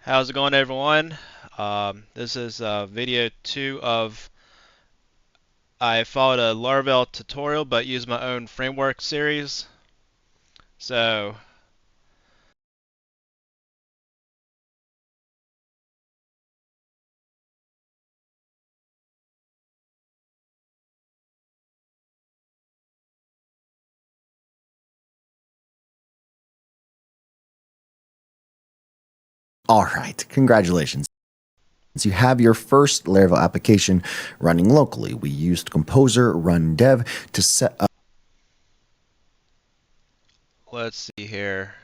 How's it going, everyone? This is video 2 of I followed a Laravel tutorial but used my own framework series. So, All right, congratulations. You have your first Laravel application running locally. We used Composer Run Dev to set up. let's see here.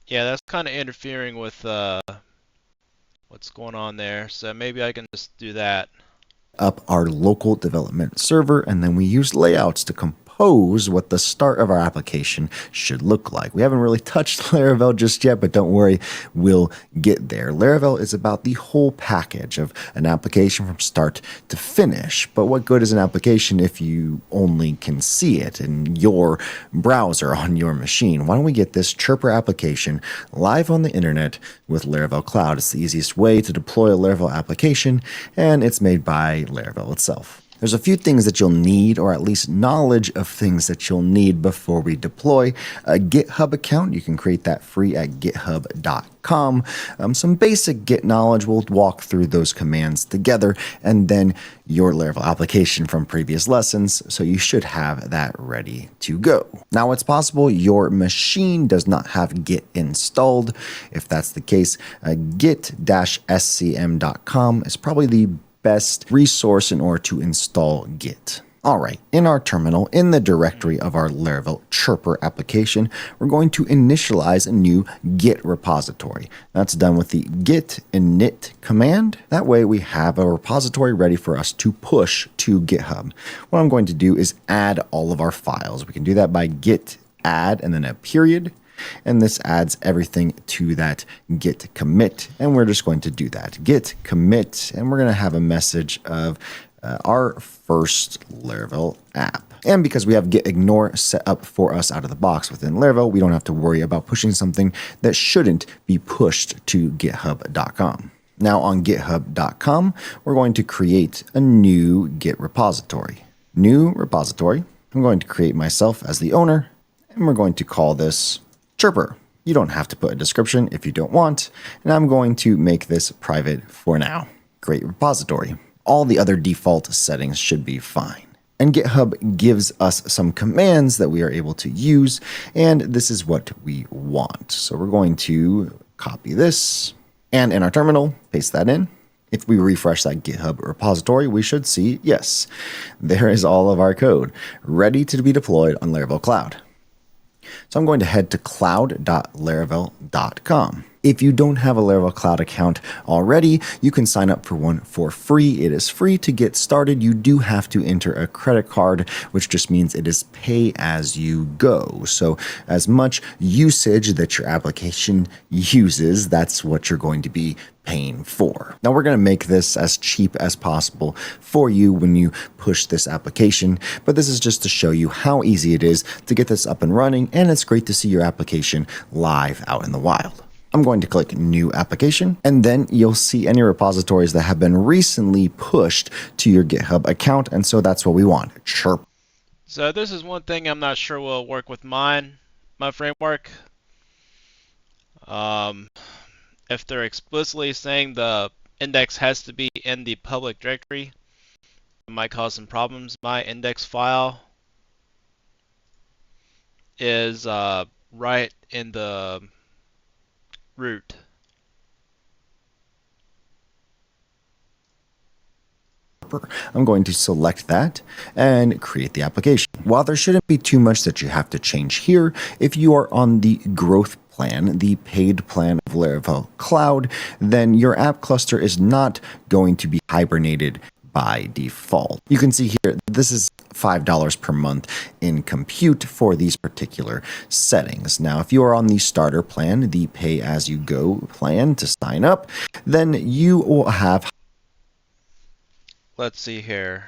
Yeah, that's kind of interfering with what's going on there. So maybe I can just do that. Our local development server, and then we use layouts to compose what the start of our application should look like. We haven't really touched Laravel just yet, but don't worry, we'll get there. Laravel is about the whole package of an application from start to finish. But what good is an application if you only can see it in your browser on your machine? Why don't we get this Chirper application live on the internet with Laravel Cloud? It's the easiest way to deploy a Laravel application, and it's made by Laravel itself. There's a few things that you'll need, or at least knowledge of things that you'll need before we deploy. A GitHub account, you can create that free at github.com. Some basic Git knowledge, we'll walk through those commands together, and then your Laravel application from previous lessons, so you should have that ready to go. Now, it's possible your machine does not have Git installed. If that's the case, git-scm.com is probably the best resource in order to install Git. All right, in our terminal, in the directory of our Laravel Chirper application, we're going to initialize a new Git repository. That's done with the git init command. That way we have a repository ready for us to push to GitHub. What I'm going to do is add all of our files. We can do that by git add and then a period. And this adds everything to that git commit. And we're just going to do that. Git commit. And we're going to have a message of our first Laravel app. And because we have git ignore set up for us out of the box within Laravel, we don't have to worry about pushing something that shouldn't be pushed to github.com. Now on github.com, we're going to create a new Git repository. New repository. I'm going to create myself as the owner, and we're going to call this Chirper. You don't have to put a description if you don't want, and I'm going to make this private for now. Great repository. All the other default settings should be fine. And GitHub gives us some commands that we are able to use, and this is what we want. So we're going to copy this, and in our terminal, paste that in. If we refresh that GitHub repository, we should see, yes, there is all of our code ready to be deployed on Laravel Cloud. So I'm going to head to cloud.laravel.com. If you don't have a Laravel Cloud account already, you can sign up for one for free. It is free to get started. You do have to enter a credit card, which just means it is pay as you go. So as much usage that your application uses, that's what you're going to be paying for. Now we're going to make this as cheap as possible for you when you push this application, but this is just to show you how easy it is to get this up and running, and it's great to see your application live out in the wild. I'm going to click New Application, and then you'll see any repositories that have been recently pushed to your GitHub account, and so that's what we want. Chirp. So this is one thing I'm not sure will work with my framework. Um, if they're explicitly saying the index has to be in the public directory, it might cause some problems. My index file is right in the root. I'm going to select that and create the application. While there shouldn't be too much that you have to change here, if you are on the growth plan, the paid plan of Laravel Cloud, then your app cluster is not going to be hibernated by default. You can see here, this is $5 per month in compute for these particular settings. Now, if you are on the starter plan, the pay-as-you-go plan to sign up, then you will have. Let's see here.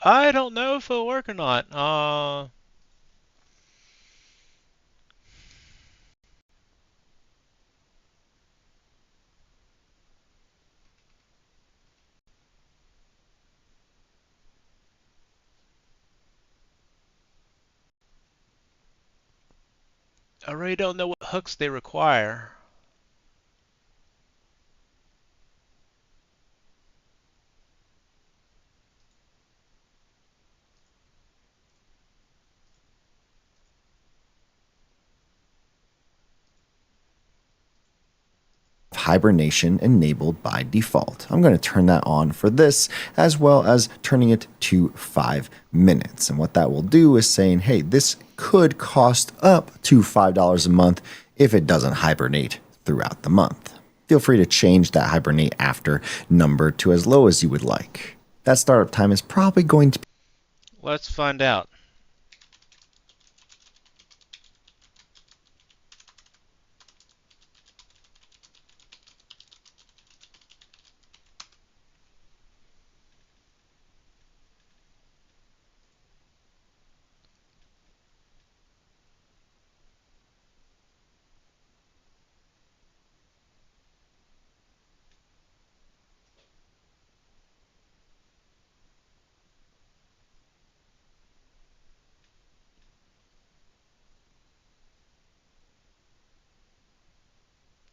I don't know if it'll work or not. I really don't know what hooks they require. Hibernation enabled by default. I'm going to turn that on for this, as well as turning it to 5 minutes. And what that will do is saying, hey, this could cost up to $5 a month if it doesn't hibernate throughout the month. Feel free to change that hibernate after number to as low as you would like. That startup time is probably going to Let's find out.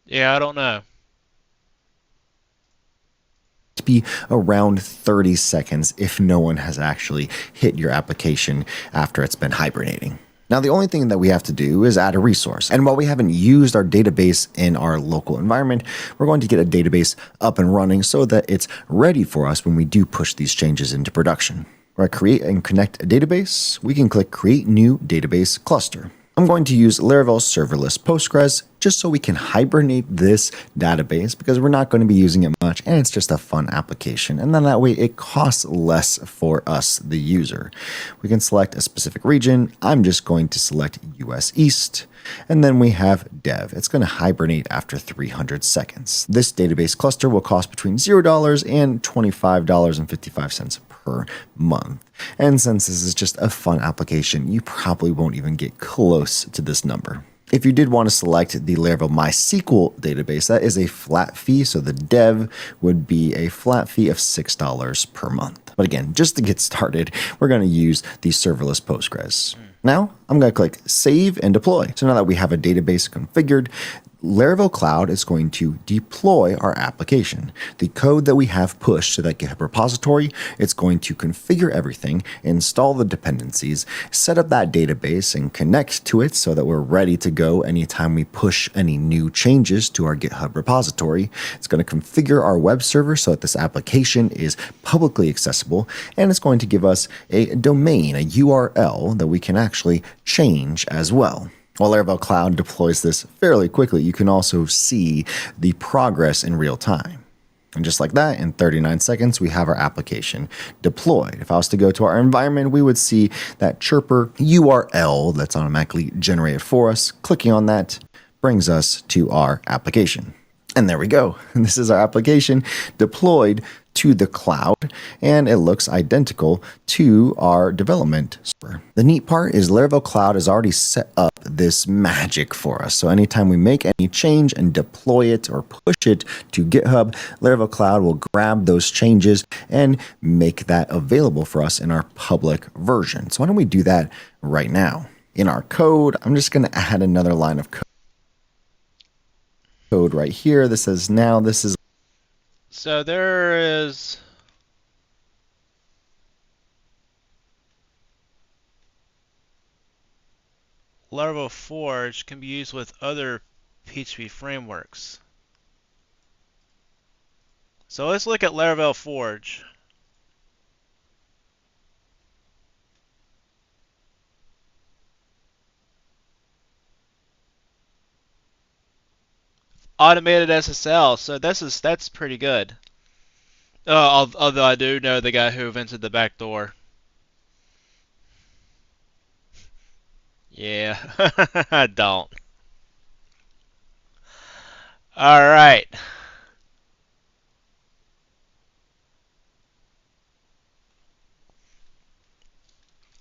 Yeah, I don't know. be around 30 seconds if no one has actually hit your application after it's been hibernating. Now, the only thing that we have to do is add a resource. And while we haven't used our database in our local environment, we're going to get a database up and running so that it's ready for us when we do push these changes into production. Where I create and connect a database, we can click Create New Database Cluster. I'm going to use Laravel Serverless Postgres just so we can hibernate this database because we're not going to be using it much and it's just a fun application. And then that way it costs less for us, the user. We can select a specific region. I'm just going to select US East. And then we have dev. It's going to hibernate after 300 seconds. This database cluster will cost between $0 and $25.55 per month. And since this is just a fun application, you probably won't even get close to this number. If you did want to select the Laravel MySQL database, that is a flat fee. So the dev would be a flat fee of $6 per month. But again, just to get started, we're going to use the serverless Postgres. Now I'm going to click Save and Deploy. So now that we have a database configured, Laravel Cloud is going to deploy our application. The code that we have pushed to that GitHub repository, it's going to configure everything, install the dependencies, set up that database, and connect to it so that we're ready to go anytime we push any new changes to our GitHub repository. It's going to configure our web server so that this application is publicly accessible, and it's going to give us a domain, a URL that we can actually change as well. While Laravel Cloud deploys this fairly quickly, you can also see the progress in real time. And just like that, in 39 seconds, we have our application deployed. If I was to go to our environment, we would see that chirper URL that's automatically generated for us. Clicking on that brings us to our application. And there we go. This is our application deployed to the cloud, and it looks identical to our development server. The neat part is Laravel Cloud has already set up this magic for us. So anytime we make any change and deploy it or push it to GitHub, Laravel Cloud will grab those changes and make that available for us in our public version. So why don't we do that right now? In our code, I'm just going to add another line of code right here. This says now this is So there is Laravel Forge can be used with other PHP frameworks. So let's look at Laravel Forge. Automated SSL. So that's pretty good. Although I do know the guy who invented the back door. Yeah, I don't. All right.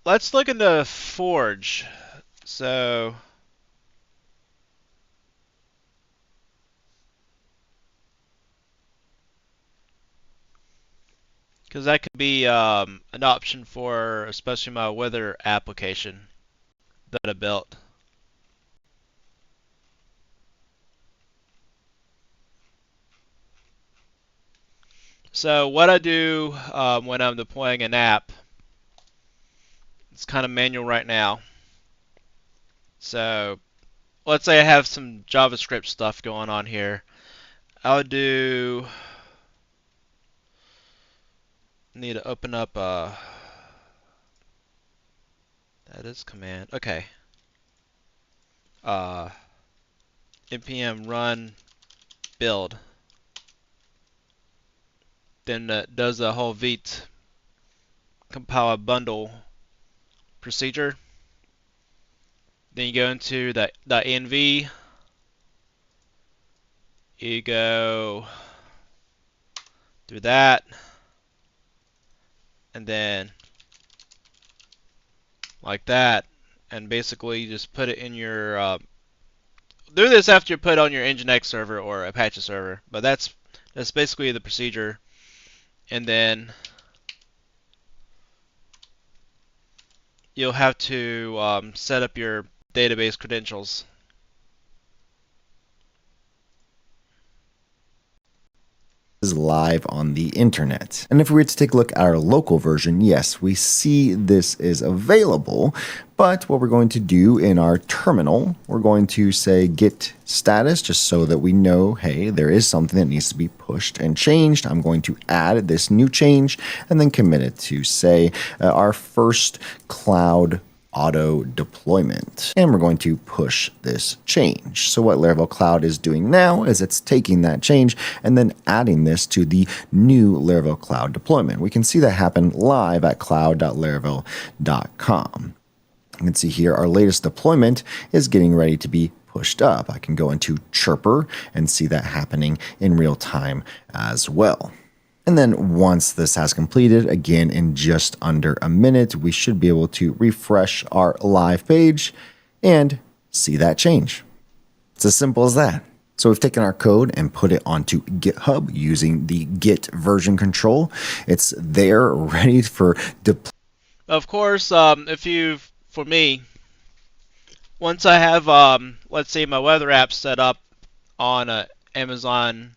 let's look into Forge. So, because that could be an option for especially my weather application that I built. So what I do when I'm deploying an app, it's kind of manual right now. So let's say I have some JavaScript stuff going on here. I would do need to open up that is command. Okay. Uh, npm run build. Then does the whole vite compile a bundle procedure. Then you go into the .env. You go through that, and then like that, and basically you just put it in your. Do this after you put on your Nginx server or Apache server, but that's basically the procedure. And then you'll have to set up your database credentials. Is live on the internet. And if we were to take a look at our local version, yes, we see this is available, but what we're going to do in our terminal, we're going to say git status just so that we know, hey, there is something that needs to be pushed and changed. I'm going to add this new change and then commit it to say our first cloud auto deployment. And we're going to push this change. So what Laravel Cloud is doing now is it's taking that change and then adding this to the new Laravel Cloud deployment. We can see that happen live at cloud.laravel.com. You can see here our latest deployment is getting ready to be pushed up. I can go into Chirper and see that happening in real time as well. And then once this has completed, again, in just under a minute, we should be able to refresh our live page and see that change. It's as simple as that. So we've taken our code and put it onto GitHub using the Git version control. It's there ready for deployment. Of course, for me, once I have, let's say my weather app set up on a Amazon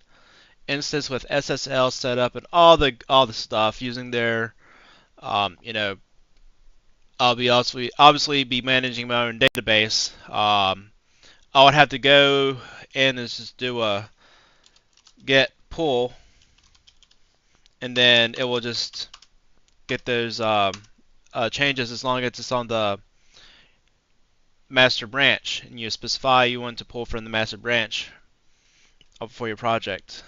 instance with SSL set up and all the stuff using their, I'll be obviously be managing my own database. I would have to go in and just do a get pull, and then it will just get those changes as long as it's on the master branch, and you specify you want to pull from the master branch for your project.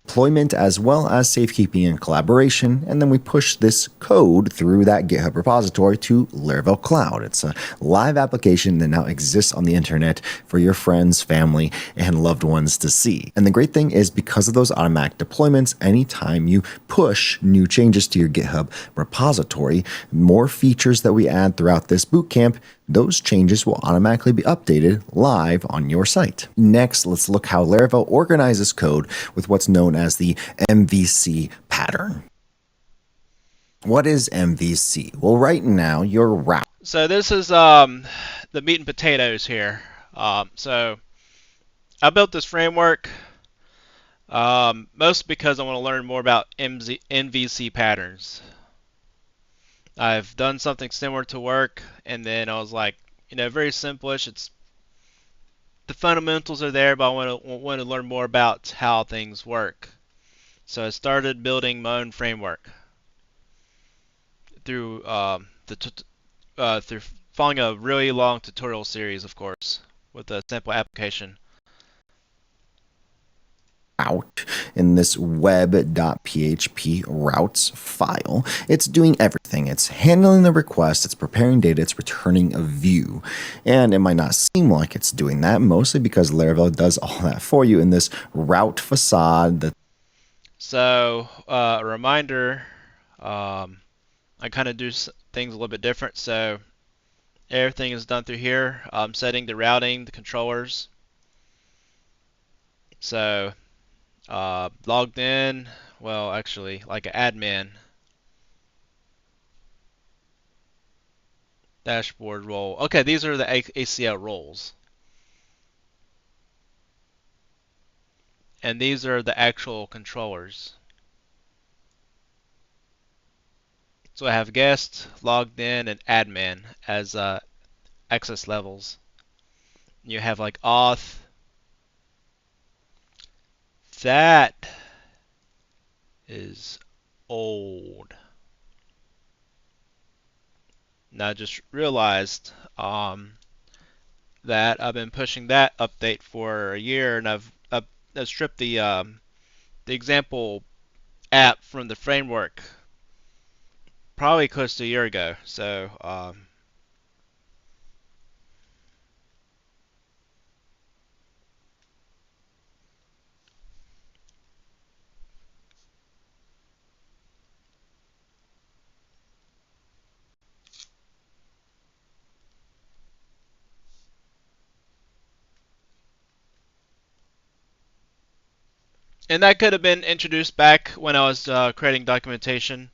Deployment as well as safekeeping and collaboration, and then we push this code through that GitHub repository to Laravel Cloud. It's a live application that now exists on the internet for your friends, family, and loved ones to see. And the great thing is because of those automatic deployments, anytime you push new changes to your GitHub repository, more features that we add throughout this bootcamp, those changes will automatically be updated live on your site. Next, let's look how Laravel organizes code with what's known as the MVC pattern. What is MVC? Well, right now, your route. So this is the meat and potatoes here. So I built this framework mostly because I want to learn more about MVC patterns. I've done something similar to work, and then I was like, very simplish. It's the fundamentals are there, but I want to learn more about how things work. So I started building my own framework through through following a really long tutorial series, of course, with a sample application. Out in this web.php routes file. It's doing everything. It's handling the request, it's preparing data, it's returning a view. And it might not seem like it's doing that, mostly because Laravel does all that for you in this route facade. So a reminder, I kind of do things a little bit different. So everything is done through here. I'm setting the routing, the controllers. So logged in, well, actually, like an admin dashboard role. Okay, these are the ACL roles. And these are the actual controllers. So I have guest, logged in, and admin as access levels. You have like auth. That is old. Now I just realized that I've been pushing that update for a year, and I've stripped the example app from the framework probably close to a year ago. So and that could have been introduced back when I was creating documentation.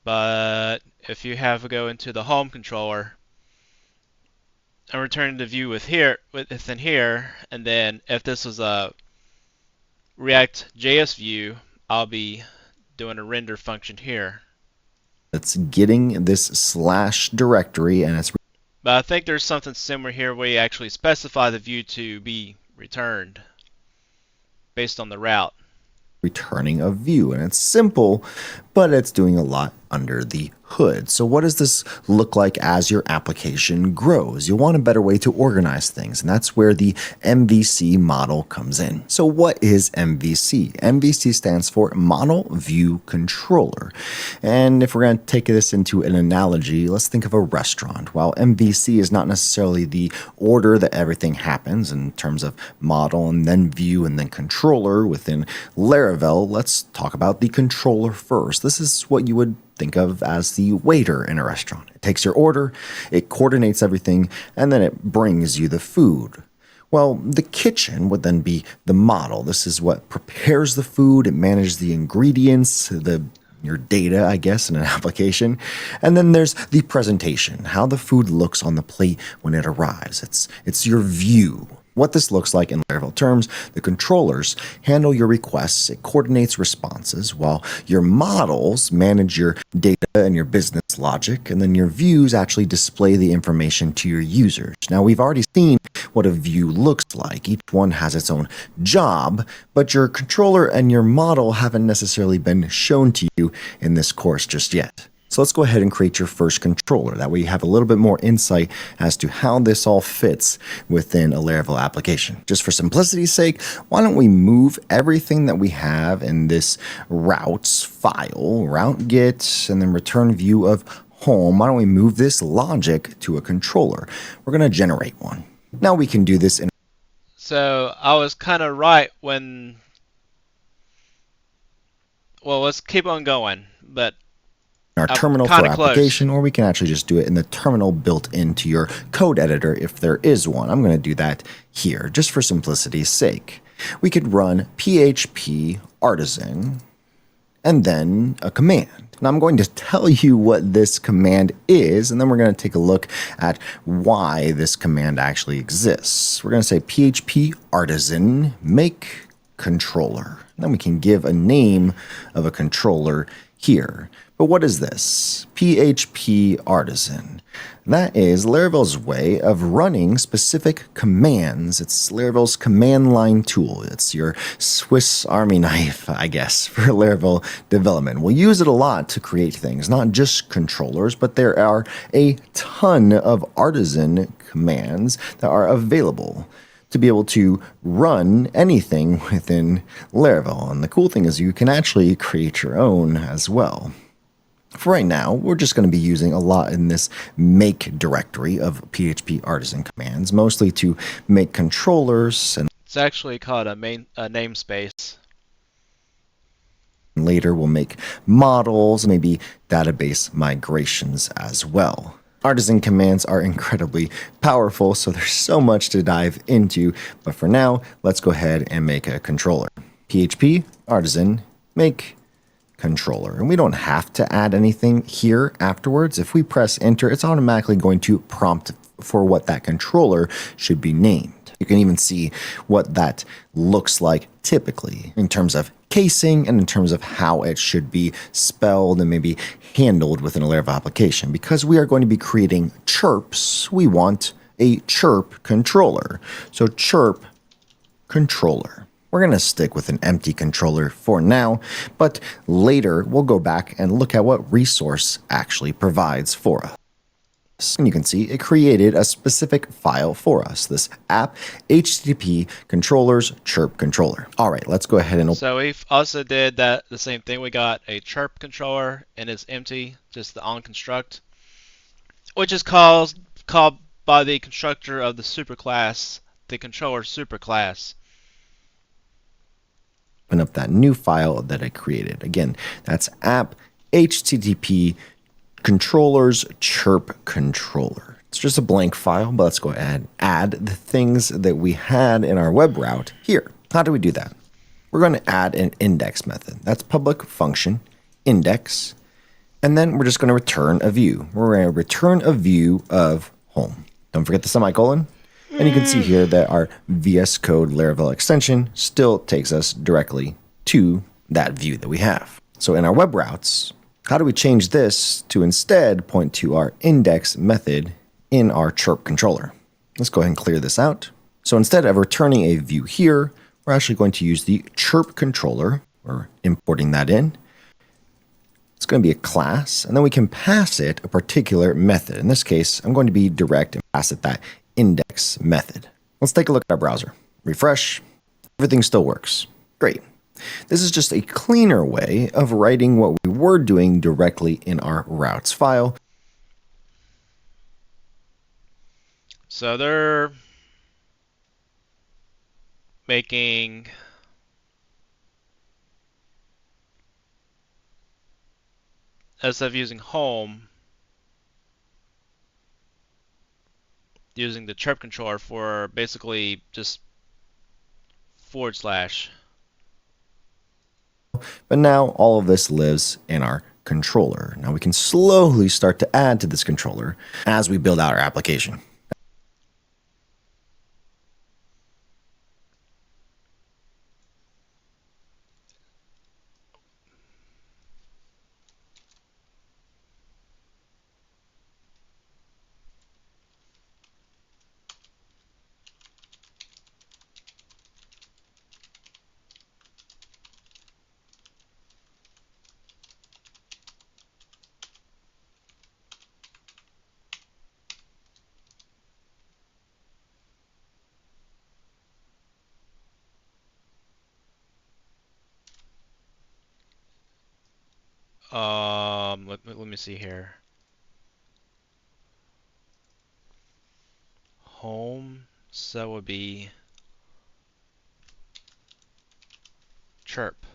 But if you have to go into the home controller and return the view within here, and then if this was a React JS view, I'll be doing a render function here. It's getting this slash directory, and it's But I think there's something similar here where you actually specify the view to be returned based on the route. returning a view. And it's simple, but it's doing a lot under the hood. So what does this look like as your application grows? You'll want a better way to organize things, and that's where the MVC model comes in. So what is MVC? MVC stands for Model View Controller. And if we're going to take this into an analogy, let's think of a restaurant. While MVC is not necessarily the order that everything happens in terms of model and then view and then controller within Laravel, let's talk about the controller first. This is what you would think of as the waiter in a restaurant. It takes your order, it coordinates everything, and then it brings you the food. Well, the kitchen would then be the model. This is what prepares the food, it manages the ingredients, your data, I guess, in an application. And then there's the presentation, how the food looks on the plate when it arrives. It's your view. What this looks like in Laravel terms, the controllers handle your requests, it coordinates responses, while your models manage your data and your business logic, and then your views actually display the information to your users. Now, we've already seen what a view looks like. Each one has its own job, but your controller and your model haven't necessarily been shown to you in this course just yet. So let's go ahead and create your first controller. That way you have a little bit more insight as to how this all fits within a Laravel application. Just for simplicity's sake, why don't we move everything that we have in this routes file, route get, and then return view of home. Why don't we move this logic to a controller? We're going to generate one. Now we can do this in So I was kind of right when. Well, let's keep on going. But our I'm terminal for kind of close. application, or we can actually just do it in the terminal built into your code editor if there is one. I'm going to do that here just for simplicity's sake. We could run php artisan and then a command. Now I'm going to tell you what this command is, and then we're going to take a look at why this command actually exists. We're going to say php artisan make controller. Then we can give a name of a controller here. But what is this? PHP Artisan. That is Laravel's way of running specific commands. It's Laravel's command line tool. It's your Swiss Army knife, I guess, for Laravel development. We'll use it a lot to create things, not just controllers, but there are a ton of artisan commands that are available to be able to run anything within Laravel. And the cool thing is you can actually create your own as well. For right now, we're just going to be using a lot in this make directory of PHP artisan commands, mostly to make controllers. And it's actually called a namespace. Later, we'll make models, maybe database migrations as well. Artisan commands are incredibly powerful, so there's so much to dive into. But for now, let's go ahead and make a controller. PHP artisan make controller. And we don't have to add anything here afterwards. If we press enter, it's automatically going to prompt for what that controller should be named. You can even see what that looks like typically in terms of casing and in terms of how it should be spelled and maybe handled within a Laravel application. Because we are going to be creating chirps, we want a chirp controller. So chirp controller. We're going to stick with an empty controller for now, but later we'll go back and look at what resource actually provides for us. And you can see it created a specific file for us, this app http controllers chirp controller. All right, let's go ahead and open. So we also did that the same thing. We got a chirp controller and it's empty, just the onConstruct, which is called by the constructor of the superclass, the controller superclass. Open up that new file that I created. Again, that's app http controllers chirp controller. It's just a blank file, but let's go ahead and add the things that we had in our web route here. How do we do that? We're going to add an index method. That's public function index. And then we're just going to return a view. We're going to return a view of home. Don't forget the semicolon. And you can see here that our VS Code Laravel extension still takes us directly to that view that we have. So in our web routes, how do we change this to instead point to our index method in our chirp controller? Let's go ahead and clear this out. So instead of returning a view here, we're actually going to use the chirp controller. We're importing that in. It's going to be a class, and then we can pass it a particular method. In this case, I'm going to be direct and pass it that index method. Let's take a look at our browser. Refresh. Everything still works. Great. This is just a cleaner way of writing what we were doing directly in our routes file. So they're making instead of using home, using the chirp controller for basically just /. But now all of this lives in our controller. Now we can slowly start to add to this controller as we build out our application. Let me see here. Home, so would be chirp.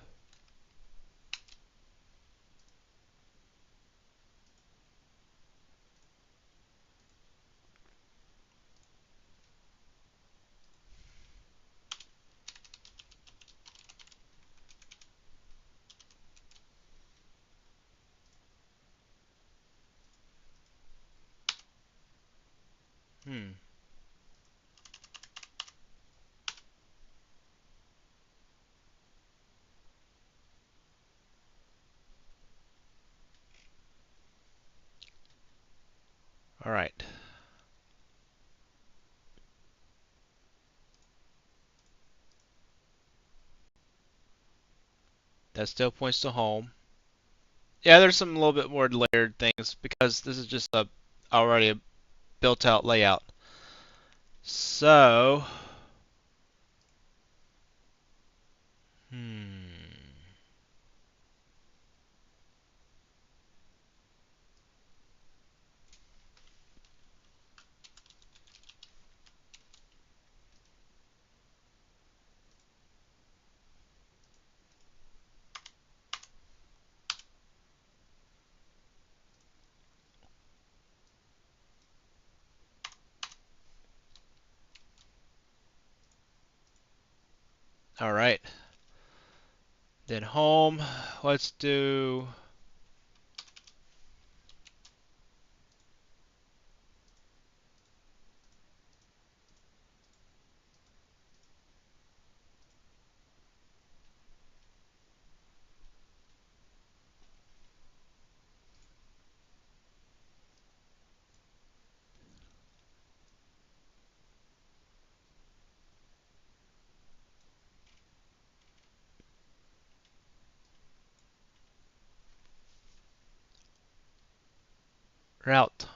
Hmm. All right. That still points to home. Yeah, there's some little bit more layered things because this is just already a built out layout. So, hmm. All right. Then home. Let's do route.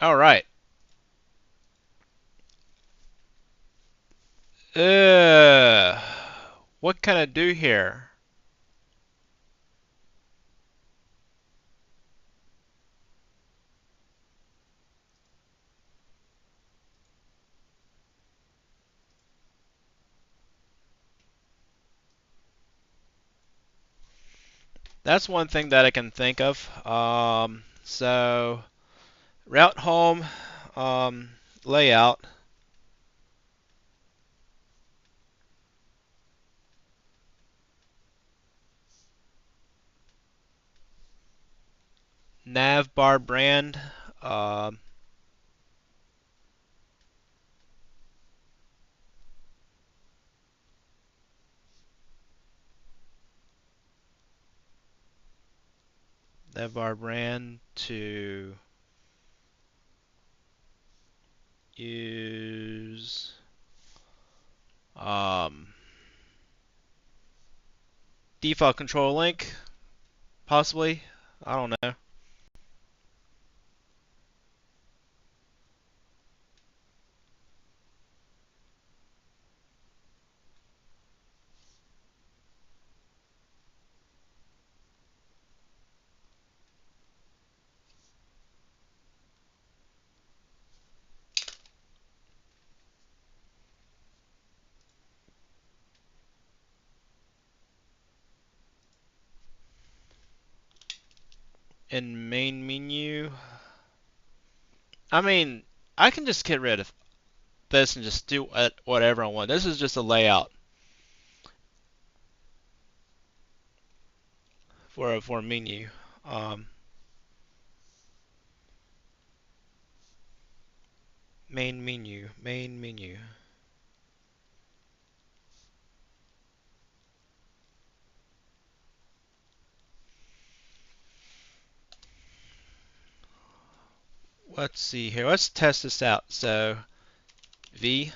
All right. Uh, what can I do here? That's one thing that I can think of. So route home, layout, nav bar brand, um, nav bar brand to use um, default control link, possibly. I don't know. In main menu, I mean, I can just get rid of this and just do whatever I want. This is just a layout for a menu. Um, main menu. Let's see here. Let's test this out. So V.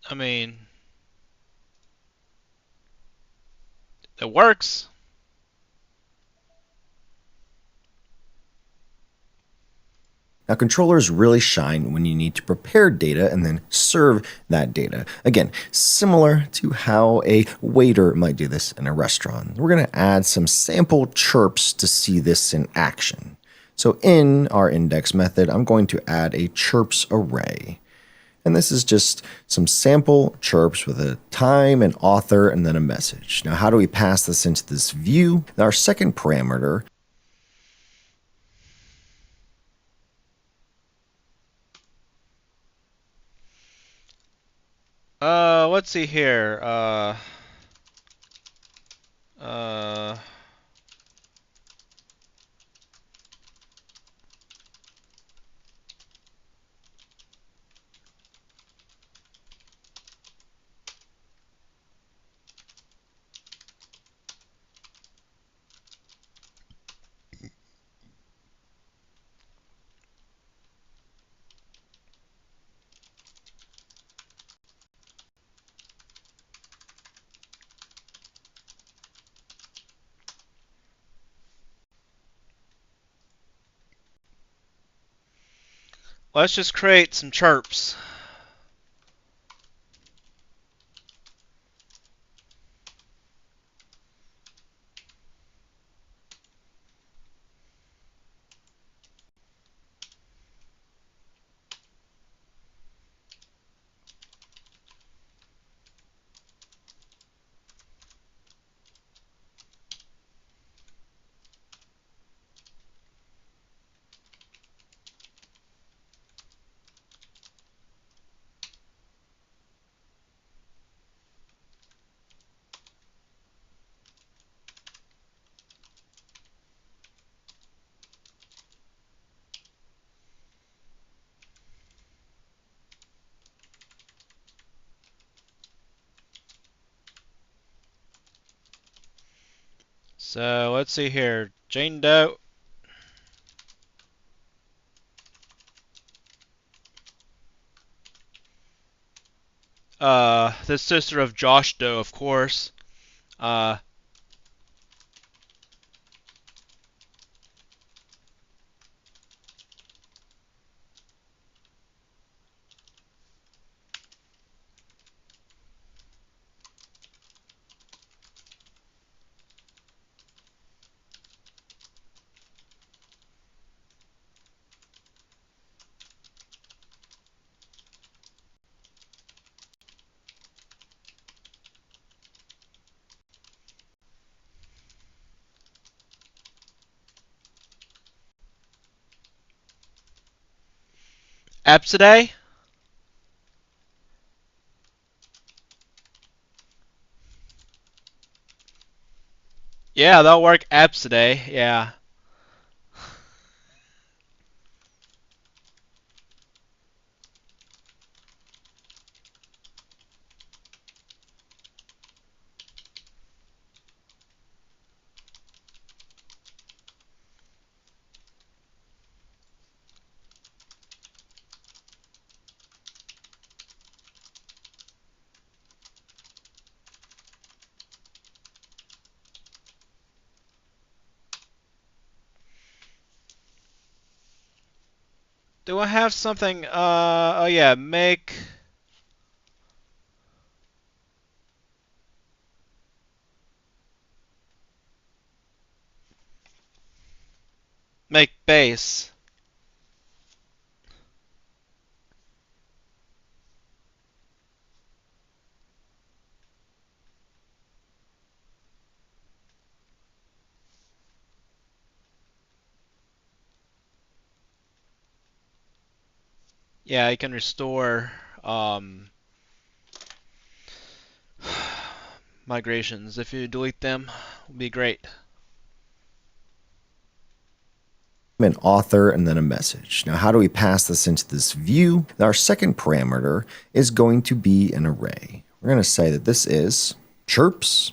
I mean, it works. Now, controllers really shine when you need to prepare data and then serve that data. Again, similar to how a waiter might do this in a restaurant. We're going to add some sample chirps to see this in action. So in our index method, I'm going to add a chirps array. And this is just some sample chirps with a time, an author, and then a message. Now, how do we pass this into this view? Our second parameter. Let's see here. Uh, let's just create some chirps. So let's see here. Jane Doe, the sister of Josh Doe, of course. Uh, Absidae? Yeah, that'll work. Absidae, yeah. Do I have something? Oh yeah, make base. Yeah, you can restore migrations. If you delete them, would be great. An author and then a message. Now, how do we pass this into this view? Our second parameter is going to be an array. We're going to say that this is chirps,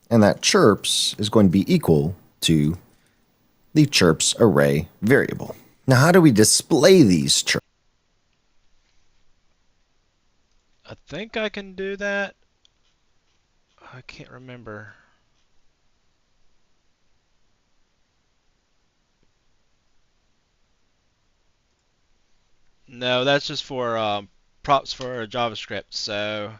and that chirps is going to be equal to the chirps array variable. Now, how do we display these chirps? I think I can do that. I can't remember. No, that's just for props for JavaScript. So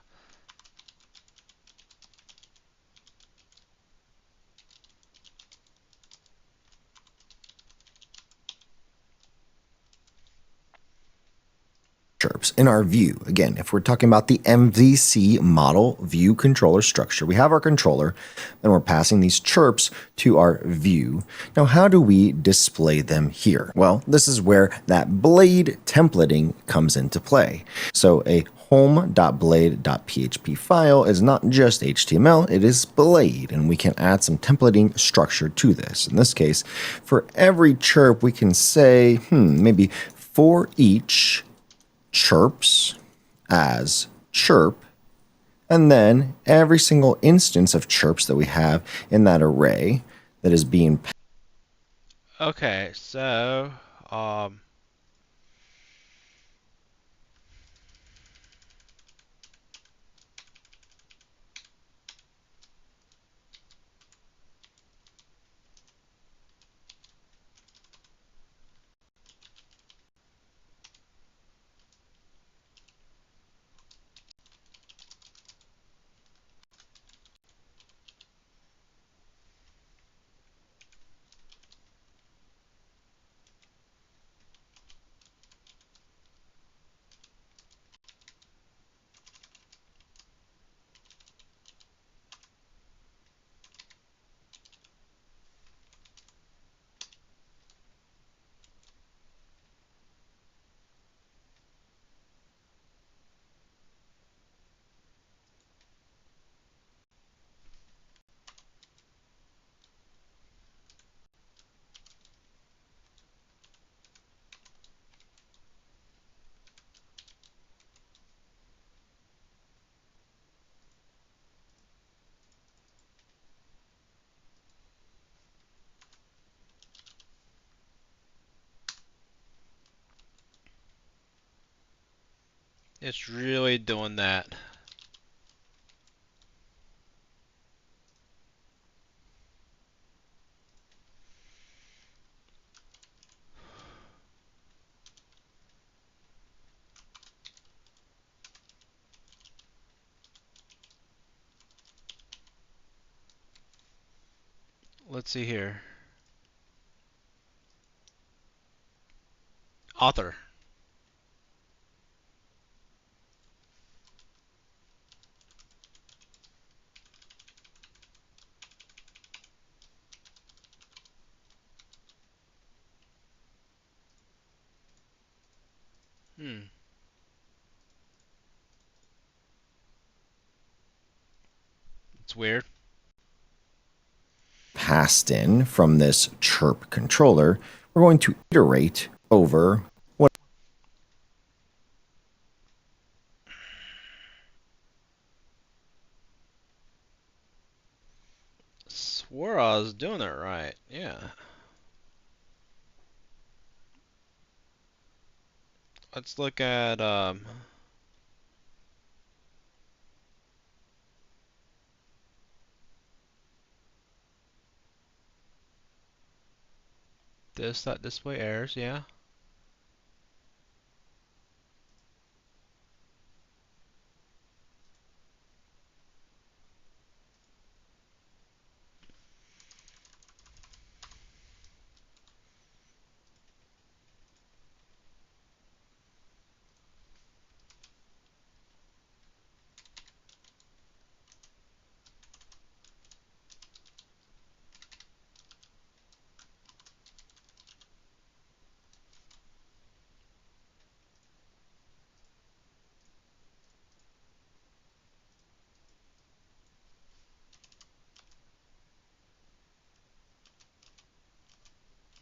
Chirps in our view. Again, if we're talking about the MVC model view controller structure, we have our controller and we're passing these chirps to our view. Now, how do we display them here? Well, this is where that blade templating comes into play. So a home.blade.php file is not just HTML, it is Blade, and we can add some templating structure to this. In this case, for every chirp, we can say, maybe for each chirps as chirp, and then every single instance of chirps that we have in that array that is being okay, so um, It's really doing that. Let's see here. Author. Hmm. It's weird. Passed in from this chirp controller, we're going to iterate over what Swore I was doing it right. Yeah. Let's look at this that display errors. Yeah.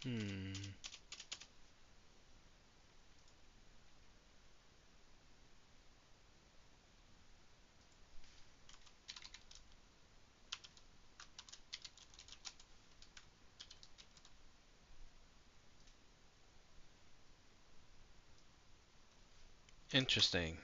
Hmm. Interesting.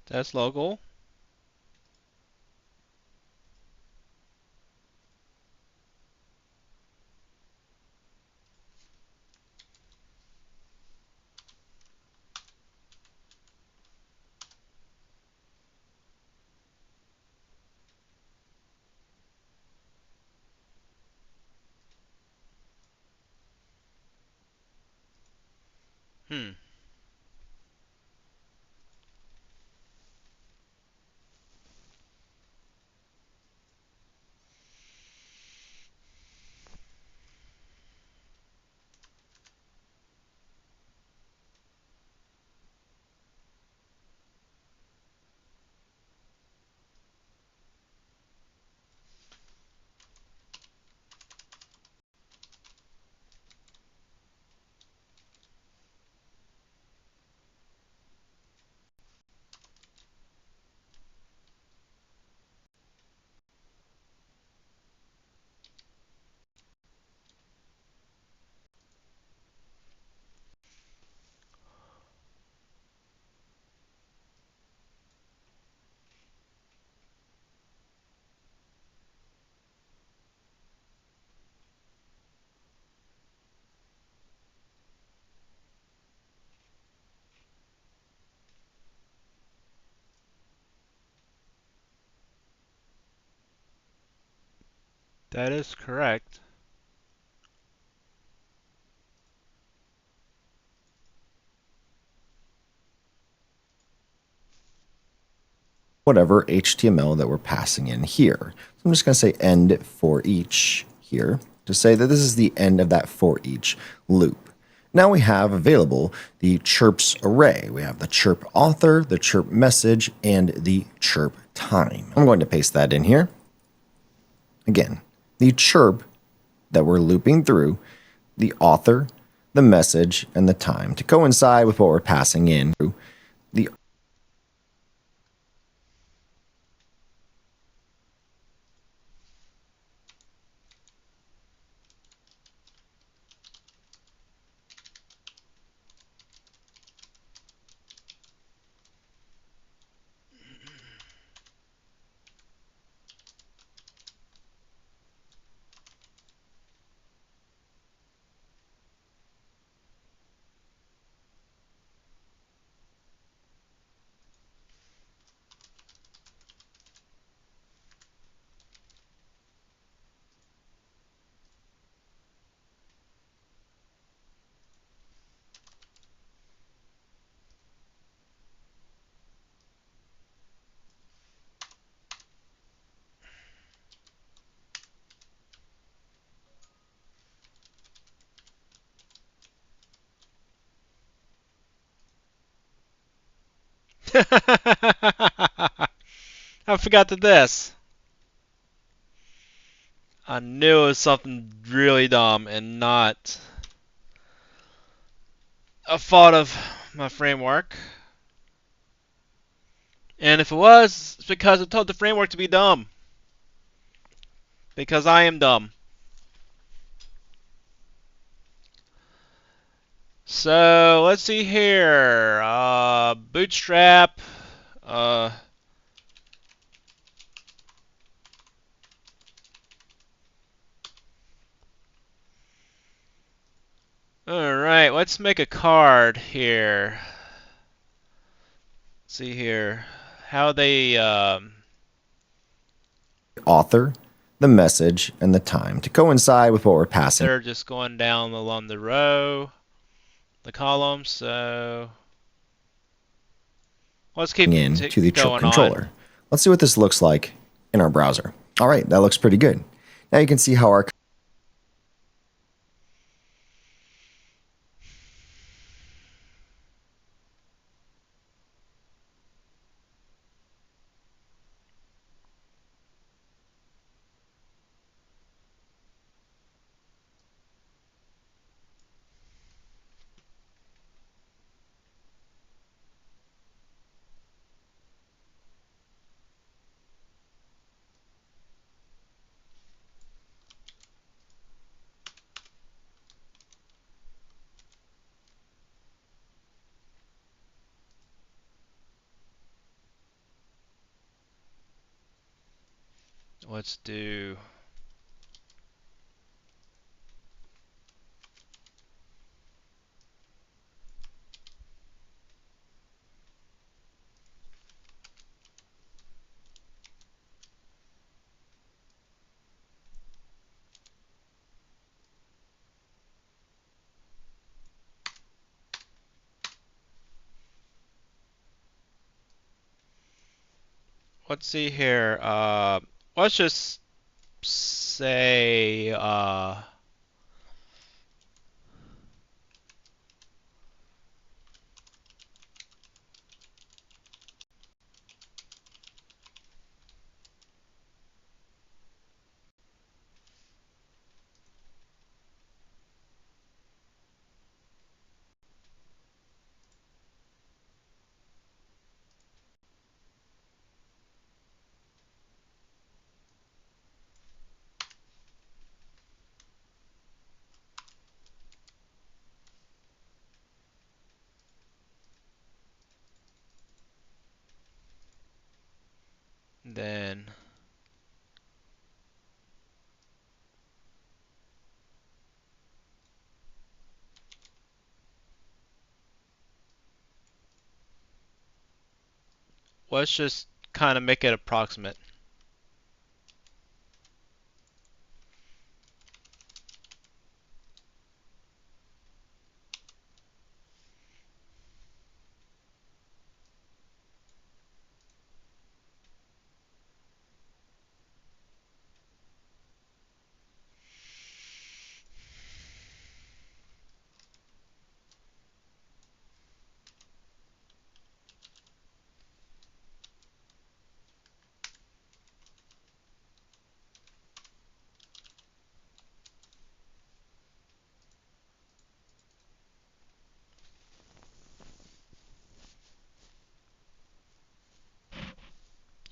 That's local. Hmm. That is correct. whatever HTML that we're passing in here. So I'm just going to say end for each here to say that this is the end of that for each loop. Now we have available the chirps array. We have the chirp author, the chirp message, and the chirp time. I'm going to paste that in here. Again, the chirp that we're looping through, the author, the message, and the time to coincide with what we're passing in. The I forgot to this. I knew it was something really dumb and not a fault of my framework. And if it was, it's because I told the framework to be dumb. Because I am dumb. So let's see here. Bootstrap. Uh, Alright, let's make a card here. Let's see here. How they. author, the message, and the time to coincide with what we're passing They're just going down along the row, the column, so. Let's keep in to the chirp going on. controller. Let's see what this looks like in our browser. All right, that looks pretty good. Now you can see how our Let's do. Let's see here. Let's just say. Then. Let's just kind of make it approximate.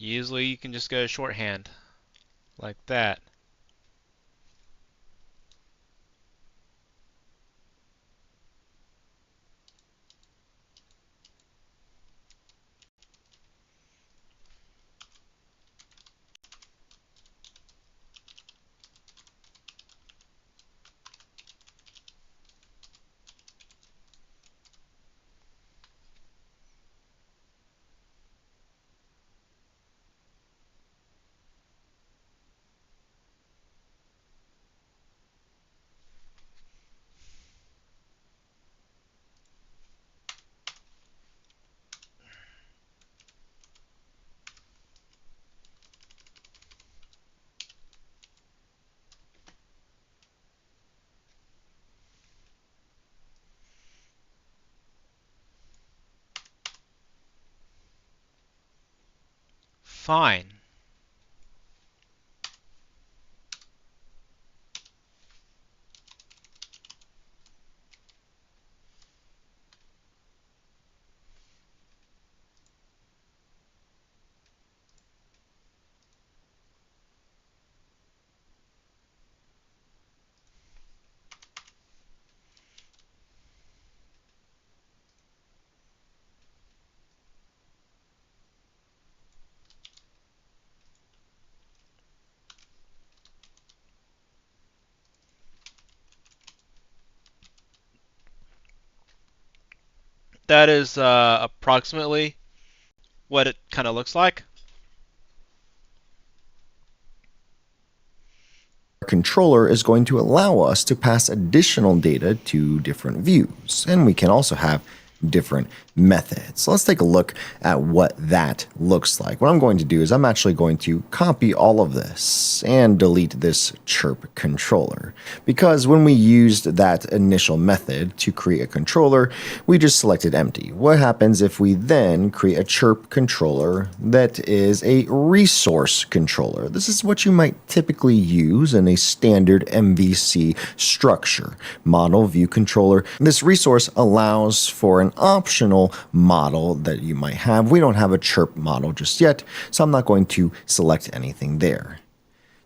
Usually you can just go shorthand like that. Fine. That is approximately what it kind of looks like. Controller is going to allow us to pass additional data to different views, and we can also have different methods. So let's take a look at what that looks like. What I'm going to do is I'm actually going to copy all of this and delete this chirp controller, because when we used that initial method to create a controller, we just selected empty. What happens if we then create a chirp controller that is a resource controller? This is what you might typically use in a standard MVC structure. Model view controller. This resource allows for an optional model that you might have. We don't have a chirp model just yet, so I'm not going to select anything there.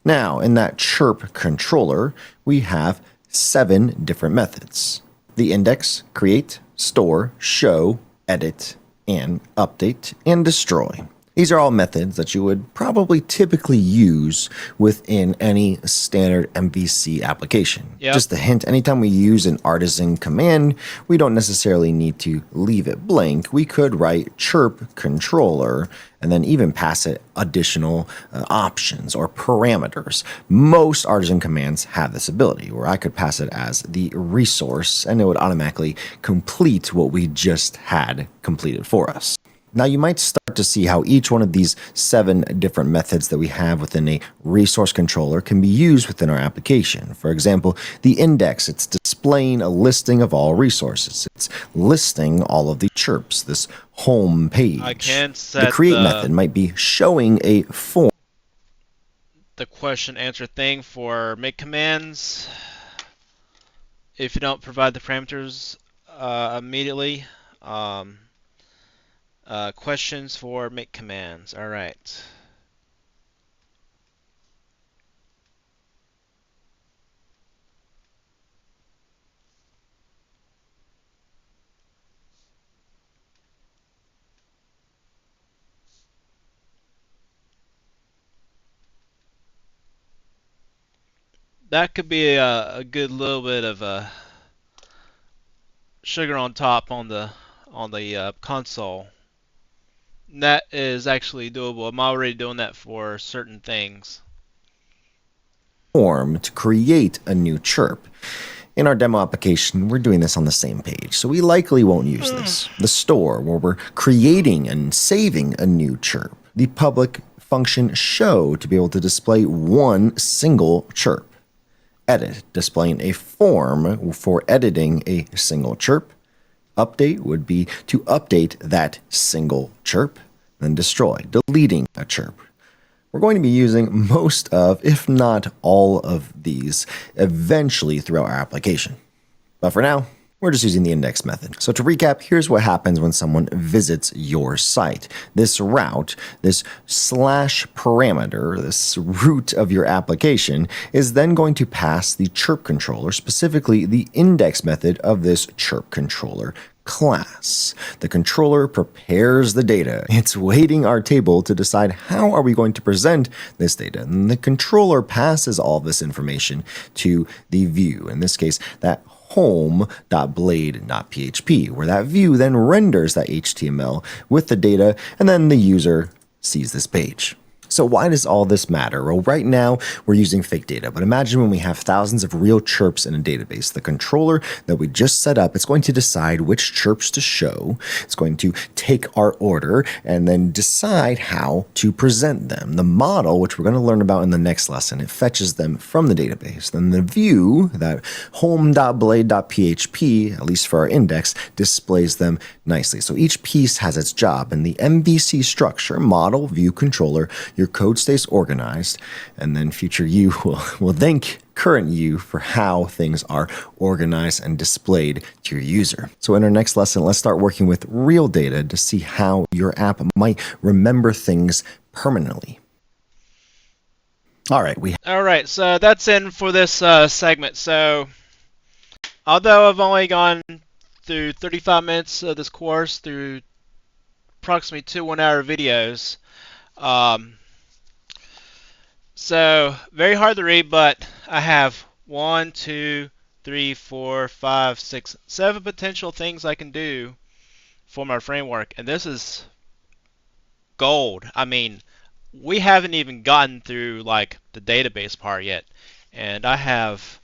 Now, in that chirp controller, we have 7 different methods: the index, create, store, show, edit, and update, and destroy. These are all methods that you would probably typically use within any standard MVC application. Yep. Just a hint, anytime we use an artisan command, we don't necessarily need to leave it blank. We could write chirp controller and then even pass it additional options or parameters. Most artisan commands have this ability, where I could pass it as the resource and it would automatically complete what we just had completed for us. Now you might start to see how each one of these 7 different methods that we have within a resource controller can be used within our application. For example, the index, it's displaying a listing of all resources. It's listing all of the chirps, this home page. I can The set create method might be showing a form. the question answer thing for make commands if you don't provide the parameters immediately. Um, Questions for make commands. All right. That could be a good little bit of sugar on top on the console. And that is actually doable. I'm already doing that for certain things. Form to create a new chirp. In our demo application, we're doing this on the same page, so we likely won't use this. The store, where we're creating and saving a new chirp. The public function show, to be able to display one single chirp. Edit, displaying a form for editing a single chirp. Update would be to update that single chirp. Then destroy, deleting a chirp. We're going to be using most of, if not all of these, eventually throughout our application. But for now, We're just using the index method. So to recap, here's what happens when someone visits your site. This route, this slash parameter, this root of your application, is then going to pass the chirp controller, specifically the index method of this chirp controller class. The controller prepares the data. It's weighting our table to decide how are we going to present this data. And the controller passes all this information to the view. In this case, that home.blade.php, where that view then renders that HTML with the data, and then the user sees this page. So why does all this matter? Well, right now we're using fake data, but imagine when we have thousands of real chirps in a database. The controller that we just set up, it's going to decide which chirps to show. It's going to take our order and then decide how to present them. The model, which we're going to learn about in the next lesson, it fetches them from the database. Then the view, that home.blade.php, at least for our index, displays them nicely. So each piece has its job. In the MVC structure, model, view, controller, your code stays organized, and then future you will thank current you for how things are organized and displayed to your user. So in our next lesson, let's start working with real data to see how your app might remember things permanently. All right, so that's in for this segment. So although I've only gone through 35 minutes of this course through approximately 2 1-hour videos, so very hard to read, but I have 1, 2, 3, 4, 5, 6, 7 potential things I can do for my framework, and this is gold. I mean, we haven't even gotten through like the database part yet, and I have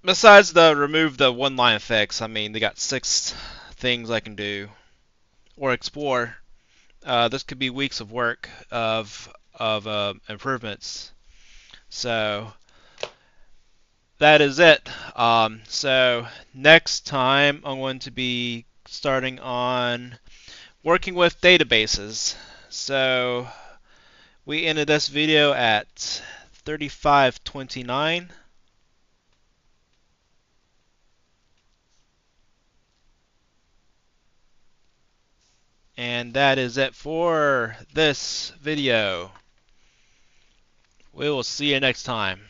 besides the remove the one line effects. I mean, they got 6 things I can do or explore. This could be weeks of work of improvements. So that is it. So next time I'm going to be starting on working with databases. So we ended this video at 35:29. And that is it for this video. We will see you next time.